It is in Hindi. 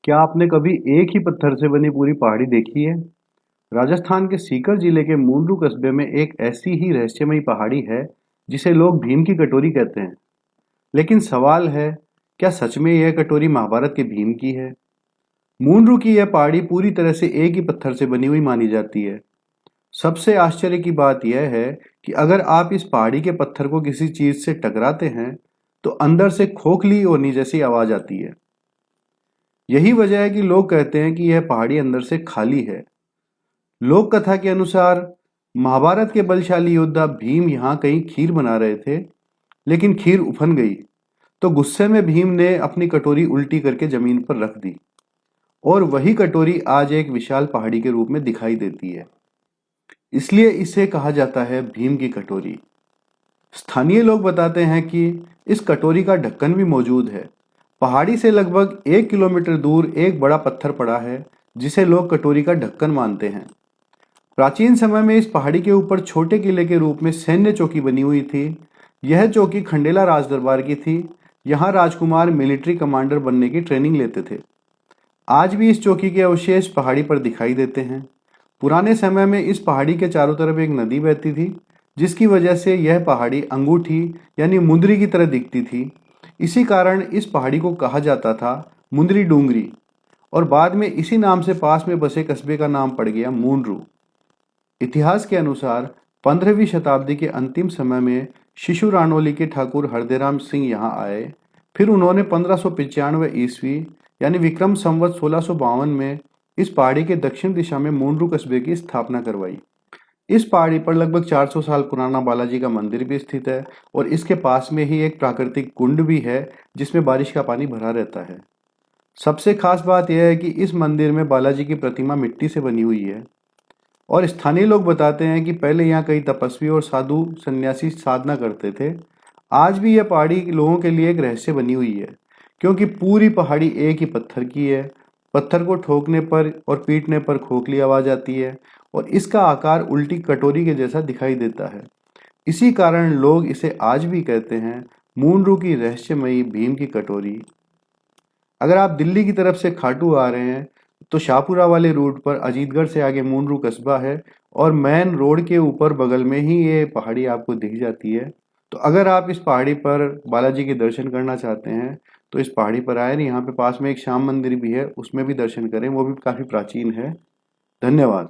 क्या आपने कभी एक ही पत्थर से बनी पूरी पहाड़ी देखी है? राजस्थान के सीकर जिले के मूंडरू कस्बे में एक ऐसी ही रहस्यमयी पहाड़ी है जिसे लोग भीम की कटोरी कहते हैं। लेकिन सवाल है, क्या सच में यह कटोरी महाभारत के भीम की है? मूंडरू की यह पहाड़ी पूरी तरह से एक ही पत्थर से बनी हुई मानी जाती है। सबसे आश्चर्य की बात यह है कि अगर आप इस पहाड़ी के पत्थर को किसी चीज से टकराते हैं तो अंदर से खोखली होने जैसी आवाज आती है। यही वजह है कि लोग कहते हैं कि यह पहाड़ी अंदर से खाली है। लोक कथा के अनुसार महाभारत के बलशाली योद्धा भीम यहाँ कहीं खीर बना रहे थे, लेकिन खीर उफन गई। तो गुस्से में भीम ने अपनी कटोरी उल्टी करके जमीन पर रख दी और वही कटोरी आज एक विशाल पहाड़ी के रूप में दिखाई देती है। इसलिए इसे कहा जाता है भीम की कटोरी। स्थानीय लोग बताते हैं कि इस कटोरी का ढक्कन भी मौजूद है। पहाड़ी से लगभग 1 किलोमीटर दूर एक बड़ा पत्थर पड़ा है जिसे लोग कटोरी का ढक्कन मानते हैं। प्राचीन समय में इस पहाड़ी के ऊपर छोटे किले के रूप में सैन्य चौकी बनी हुई थी। यह चौकी खंडेला राजदरबार की थी। यहाँ राजकुमार मिलिट्री कमांडर बनने की ट्रेनिंग लेते थे। आज भी इस चौकी के अवशेष पहाड़ी पर दिखाई देते हैं। पुराने समय में इस पहाड़ी के चारों तरफ एक नदी बहती थी, जिसकी वजह से यह पहाड़ी अंगूठी यानी मुंदरी की तरह दिखती थी। इसी कारण इस पहाड़ी को कहा जाता था मुंदरी डूंगरी, और बाद में इसी नाम से पास में बसे कस्बे का नाम पड़ गया मूंडरू। इतिहास के अनुसार 15वीं शताब्दी के अंतिम समय में शिशु राणौली के ठाकुर हरदेराम सिंह यहाँ आए। फिर उन्होंने 1595 ईस्वी यानी विक्रम संवत 1652 में इस पहाड़ी के दक्षिण दिशा में मूंडरू कस्बे की स्थापना करवाई। इस पहाड़ी पर लगभग 400 साल पुराना बालाजी का मंदिर भी स्थित है और इसके पास में ही एक प्राकृतिक कुंड भी है जिसमें बारिश का पानी भरा रहता है। सबसे खास बात यह है कि इस मंदिर में बालाजी की प्रतिमा मिट्टी से बनी हुई है और स्थानीय लोग बताते हैं कि पहले यहाँ कई तपस्वी और साधु सन्यासी साधना करते थे। आज भी यह पहाड़ी लोगों के लिए एक रहस्य बनी हुई है, क्योंकि पूरी पहाड़ी एक ही पत्थर की है। पत्थर को ठोकने पर और पीटने पर खोखली आवाज आती है और इसका आकार उल्टी कटोरी के जैसा दिखाई देता है। इसी कारण लोग इसे आज भी कहते हैं मूंडरू की रहस्यमयी भीम की कटोरी। अगर आप दिल्ली की तरफ से खाटू आ रहे हैं तो शाहपुरा वाले रूट पर अजीतगढ़ से आगे मूंडरू कस्बा है और मेन रोड के ऊपर बगल में ही ये पहाड़ी आपको दिख जाती है। तो अगर आप इस पहाड़ी पर बालाजी के दर्शन करना चाहते हैं तो इस पहाड़ी पर आए। यहाँ पे पास में एक श्याम मंदिर भी है, उसमें भी दर्शन करें, वो भी काफी प्राचीन है। धन्यवाद।